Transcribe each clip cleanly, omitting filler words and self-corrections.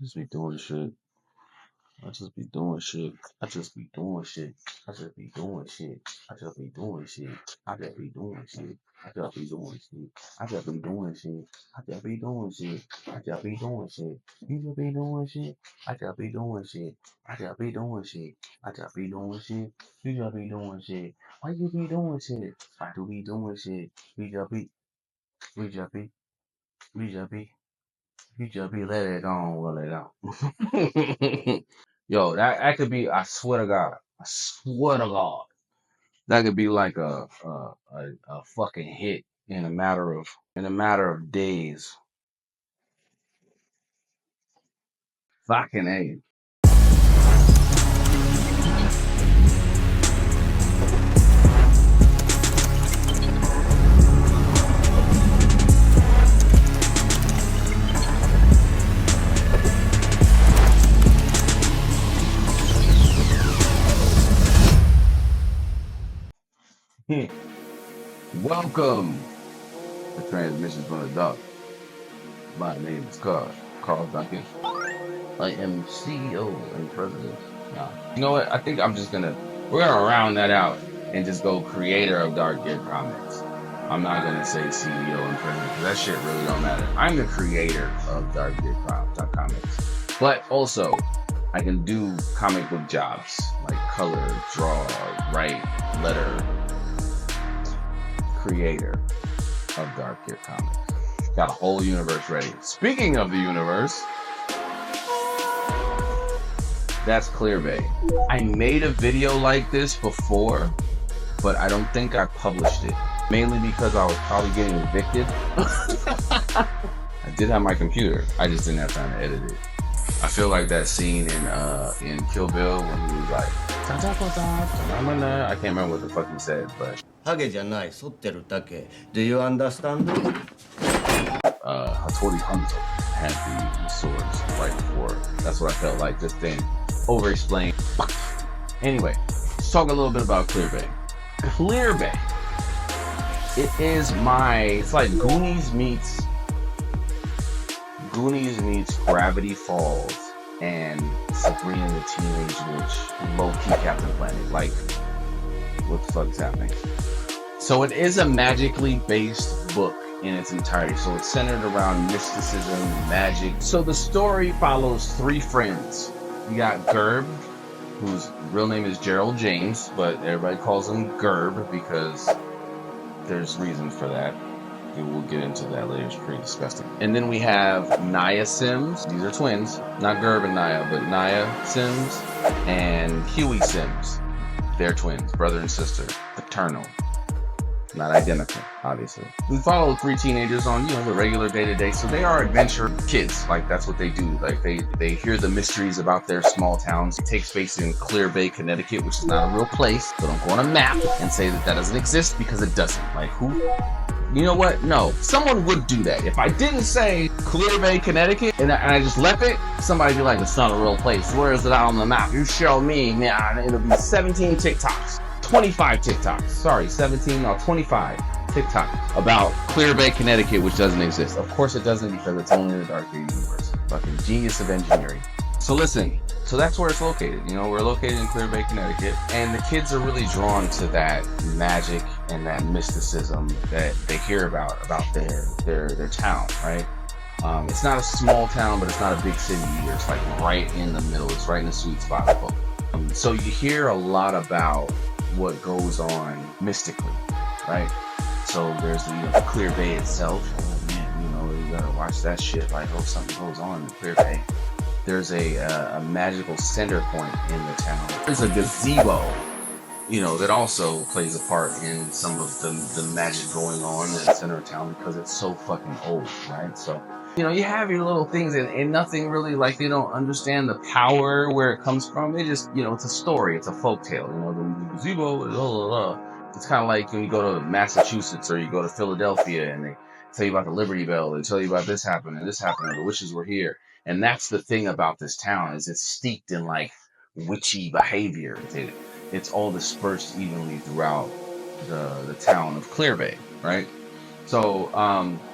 Just be doing shit. I just be doing shit. I just be doing shit. I just be doing shit. I just be doing shit. I just be doing shit. I just be doing shit. I just be doing shit. I just be doing shit. I just be doing shit. You just be doing shit. I just be doing shit. I just be doing shit. I just be doing shit. You just be doing shit. Why you be doing shit? I do be doing shit. We just be. We just be. We just be. You just be let it on, will it on. Yo, that could be. I swear to God. I swear to God. That could be like a fucking hit in a matter of days. Fucking a. Welcome to Transmissions from the Dark. My name is Carl Duncan. I am CEO and president. Now, you know what? I think we're gonna round that out and just go creator of Dark Gear Comics. I'm not gonna say CEO and president because that shit really don't matter. I'm the creator of Dark Gear Comics, but also I can do comic book jobs like color, draw, write, letter. Creator of Dark Gear Comics. Got a whole universe ready. Speaking of the universe, that's Clear Bay. I made a video like this before, but I don't think I published it. Mainly because I was probably getting evicted. I did have my computer. I just didn't have time to edit it. I feel like that scene in Kill Bill when he was like, I can't remember what the fuck he said, but Do you understand? Hattori Hanzo had the swords right before. That's what I felt like. This thing over-explained. Anyway, let's talk a little bit about Clear Bay. Clear Bay. It's like Goonies meets Gravity Falls and Sabrina the Teenage Witch, low-key Captain Planet. Like, what the fuck is happening? So it is a magically based book in its entirety. So it's centered around mysticism, magic. So the story follows three friends. You got Gerb, whose real name is Gerald James, but everybody calls him Gerb because there's reasons for that. We'll get into that later. It's pretty disgusting. And then we have Naya Sims. These are twins. Not Gerb and Naya, but Naya Sims and Huey Sims. They're twins, brother and sister, paternal. Not identical, obviously. We follow three teenagers on, the regular day-to-day. So they are adventure kids. Like, that's what they do. Like, they hear the mysteries about their small towns. It takes place in Clear Bay, Connecticut, which is not a real place. So don't go on a map and say that doesn't exist, because it doesn't. Like, who? You know what? No. Someone would do that. If I didn't say Clear Bay, Connecticut, and I just left it, somebody'd be like, it's not a real place. Where is it out on the map? You show me. Man, it'll be 17 TikToks. 25 TikToks. Sorry, 17, no, 25 TikToks about Clear Bay, Connecticut, which doesn't exist. Of course it doesn't, because it's only in the Dark Gear universe. Fucking genius of engineering. So listen, so that's where it's located. We're located in Clear Bay, Connecticut, and the kids are really drawn to that magic and that mysticism that they hear about their town, right? It's not a small town, but it's not a big city either. It's like right in the middle. It's right in the sweet spot of both. So you hear a lot about what goes on mystically, right? So there's the Clear Bay itself. Oh man, you gotta watch that shit. Like, something goes on in the Clear Bay. There's a magical center point in the town. There's a gazebo, that also plays a part in some of the magic going on in the center of town because it's so fucking old, right? So, you have your little things and nothing really, like, they don't understand the power where it comes from. They just, it's a story. It's a folktale. The gazebo, blah, blah. It's kind of like when you go to Massachusetts or you go to Philadelphia and they tell you about the Liberty Bell. They tell you about this happened and this happened and the witches were here. And that's the thing about this town, is it's steeped in, like, witchy behavior. It's all dispersed evenly throughout the town of Clear Bay, right? So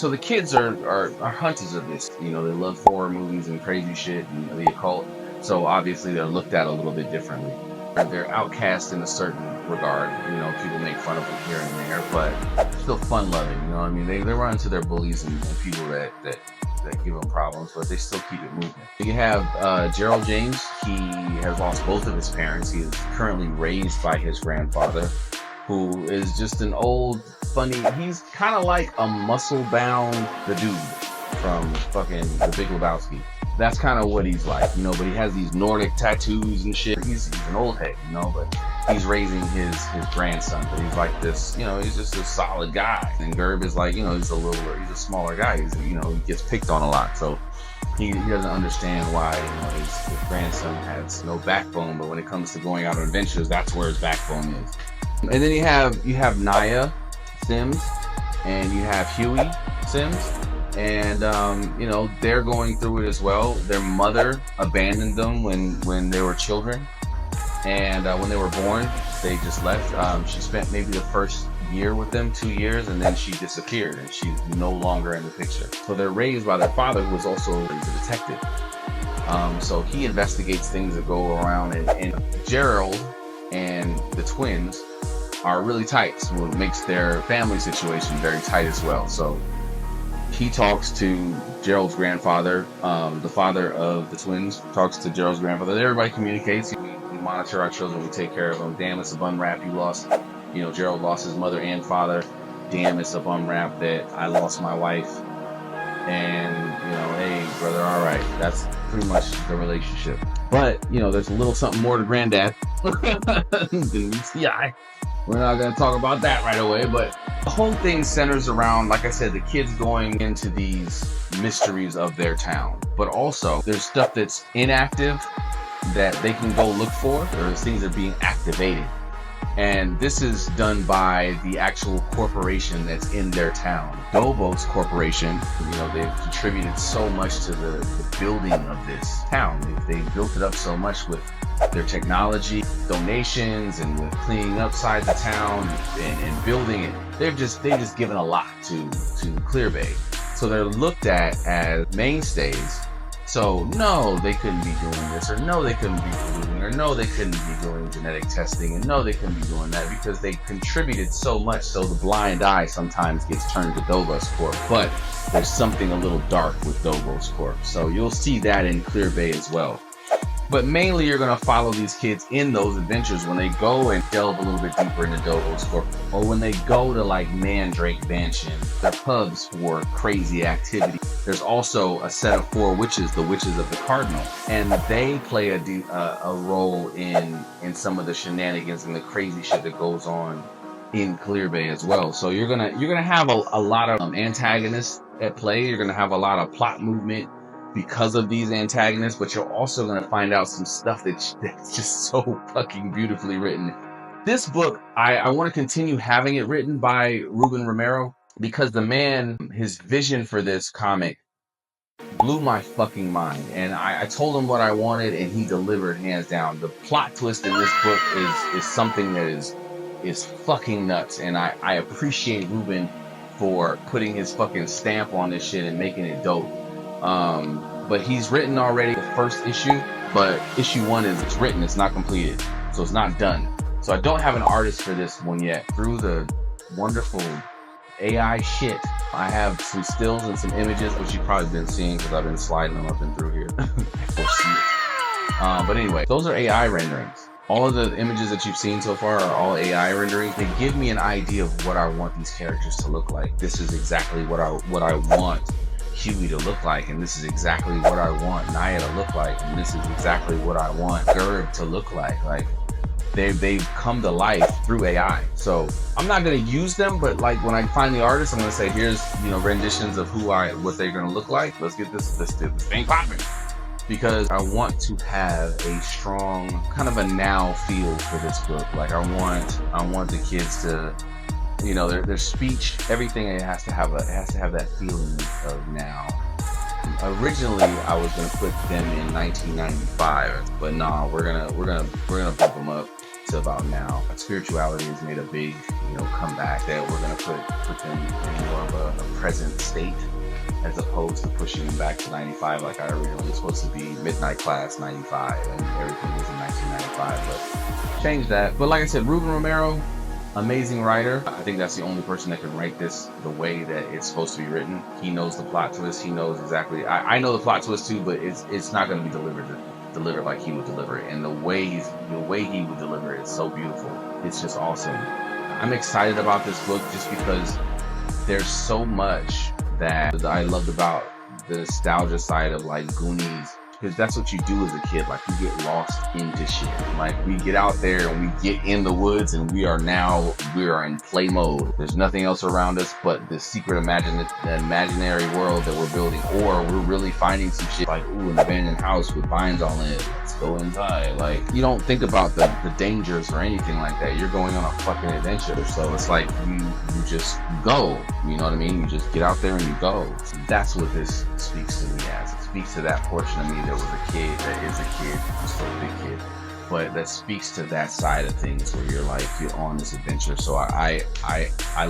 the kids are hunters of this. You know, they love horror movies and crazy shit and the occult. So obviously they're looked at a little bit differently. They're outcast in a certain regard. You know, people make fun of them here and there, but still fun loving. You know what I mean? They run into their bullies and people that give them problems, but they still keep it moving. You have Gerald James. He has lost both of his parents. He is currently raised by his grandfather, who is just an old, funny, he's kind of like a muscle-bound the dude from fucking The Big Lebowski. That's kind of what he's like, you know, but he has these Nordic tattoos and shit. He's an old head, you know, but he's raising his grandson, but he's like this, you know, he's just a solid guy. And Gerb is like, you know, he's a smaller guy. He's, you know, he gets picked on a lot, so he doesn't understand why, you know, his grandson has no backbone, but when it comes to going out on adventures, that's where his backbone is. And then you have Naya Sims and you have Huey Sims, and you know, they're going through it as well. Their mother abandoned them when they were children, and when they were born, they just left. She spent maybe the first year with them, 2 years, and then she disappeared, and she's no longer in the picture. So they're raised by their father, who is also a detective. So he investigates things that go around, and Gerald and the twins are really tight, so it makes their family situation very tight as well. So he talks to Gerald's grandfather, the father of the twins talks to Gerald's grandfather. Everybody communicates. We monitor our children, we take care of them. Damn, it's a bum rap. Gerald lost his mother and father. Damn, it's a bum rap that I lost my wife. And, you know, hey, brother, all right. That's pretty much the relationship. But, you know, there's a little something more to Granddad than UCI. We're not going to talk about that right away, but the whole thing centers around, like I said, the kids going into these mysteries of their town. But also, there's stuff that's inactive that they can go look for. There's things that are being activated. And this is done by the actual corporation that's in their town. Dobos Corporation, you know, they've contributed so much to the building of this town. They've built it up so much with their technology, donations, and with cleaning up side the town and building it. They've just given a lot to Clear Bay. So they're looked at as mainstays. So no, they couldn't be doing this, or no, they couldn't be polluting, or no, they couldn't be doing genetic testing, and no, they couldn't be doing that, because they contributed so much. So the blind eye sometimes gets turned to Dobos Corp. But there's something a little dark with Dobos Corp. So you'll see that in Clear Bay as well. But mainly you're going to follow these kids in those adventures when they go and delve a little bit deeper into Dobos Corp, or when they go to like Mandrake Mansion, the pubs for crazy activity. There's also a set of 4 witches, the Witches of the Cardinal, and they play a role in some of the shenanigans and the crazy shit that goes on in Clear Bay as well. So you're gonna have a lot of antagonists at play. You're gonna have a lot of plot movement because of these antagonists, but you're also going to find out some stuff that's just so fucking beautifully written. This book, I want to continue having it written by Ruben Romero, because the man, his vision for this comic blew my fucking mind. And I told him what I wanted, and he delivered hands down. The plot twist in this book is something that is fucking nuts, and I appreciate Ruben for putting his fucking stamp on this shit and making it dope. But he's written already the first issue, but issue 1 it's written, it's not completed, so it's not done. So I don't have an artist for this one yet. Through the wonderful AI shit, I have some stills and some images, which you've probably been seeing because I've been sliding them up and through here. But anyway, those are AI renderings. All of the images that you've seen so far are all AI renderings. They give me an idea of what I want these characters to look like. This is exactly what I want Huey to look like, and this is exactly what I want Naya to look like, and this is exactly what I want Gerb to look like. Like they've come to life through AI. So I'm not gonna use them, but like when I find the artist, I'm gonna say, here's, you know, renditions of what they're gonna look like. Let's get this thing popping. Because I want to have a strong kind of a now feel for this book. Like I want the kids to, you know, their speech, everything, it has to have that feeling of now. Originally, I was gonna put them in 1995, but nah, we're gonna bump them up to about now. Spirituality has made a big, comeback, that we're gonna put them in more of a present state, as opposed to pushing them back to 95 like I originally was supposed to be. Midnight Class 95 and everything was in 1995, but change that. But like I said, Ruben Romero, amazing writer. I think that's the only person that can write this the way that it's supposed to be written. He knows the plot twist. He knows exactly. I know the plot twist too, but it's not going to be delivered like he would deliver it. And the way he would deliver it is so beautiful. It's just awesome. I'm excited about this book just because there's so much that I loved about the nostalgia side of like Goonies, because that's what you do as a kid. Like, you get lost into shit. Like, we get out there and we get in the woods and we are in play mode. There's nothing else around us but the secret imaginary world that we're building, or we're really finding some shit like, ooh, an abandoned house with vines all in it. Let's go inside. Like, you don't think about the dangers or anything like that. You're going on a fucking adventure. So it's like you just go. You know what I mean? You just get out there and you go. So that's what this speaks to me as. It speaks to that portion of me that was a kid, that is a kid, still a big kid, but that speaks to that side of things where you're like, you're on this adventure. So I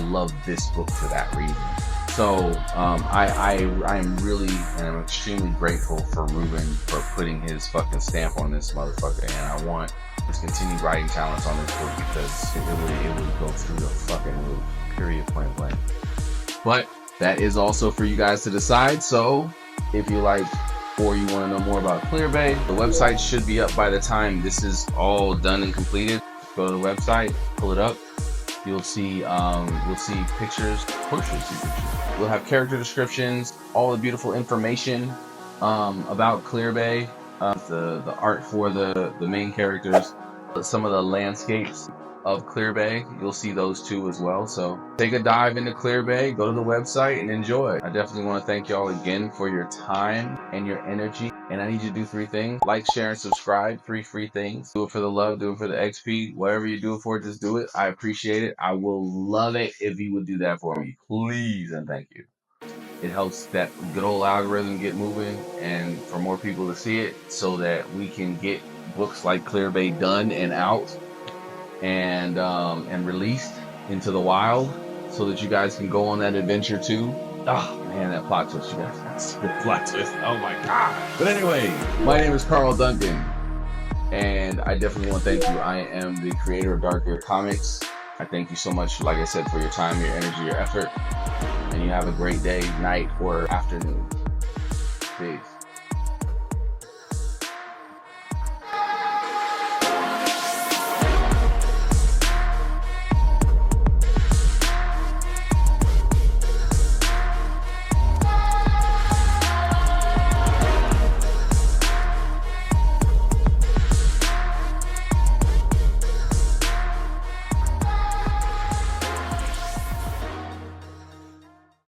love this book for that reason. So I'm really and I'm extremely grateful for Ruben for putting his fucking stamp on this motherfucker, and I want his continued writing talents on this book because it would go through the fucking roof, period, point blank. But that is also for you guys to decide. So if you like, or you want to know more about Clearbay, the website should be up by the time this is all done and completed. Go to the website, pull it up. You'll see pictures. Of course you'll see pictures. We'll have character descriptions, all the beautiful information about Clearbay, the art for the main characters, some of the landscapes of Clearbay. You'll see those too as well. So take a dive into Clearbay, go to the website and enjoy. I definitely want to thank y'all again for your time and your energy. And I need you to do 3 things: like, share, and subscribe. 3 free things. Do it for the love, do it for the XP. Whatever you do it for, just do it. I appreciate it. I will love it if you would do that for me. Please and thank you. It helps that good old algorithm get moving and for more people to see it, so that we can get books like Clearbay done and out and released into the wild, so that you guys can go on that adventure too. Oh man, that plot twist, you guys. That's the plot twist. Oh my god. But anyway, my name is Carl Duncan, and I definitely want to thank you. I am the creator of Dark Air Comics. I thank you so much, like I said, for your time, your energy, your effort, and you have a great day, night, or afternoon. Peace.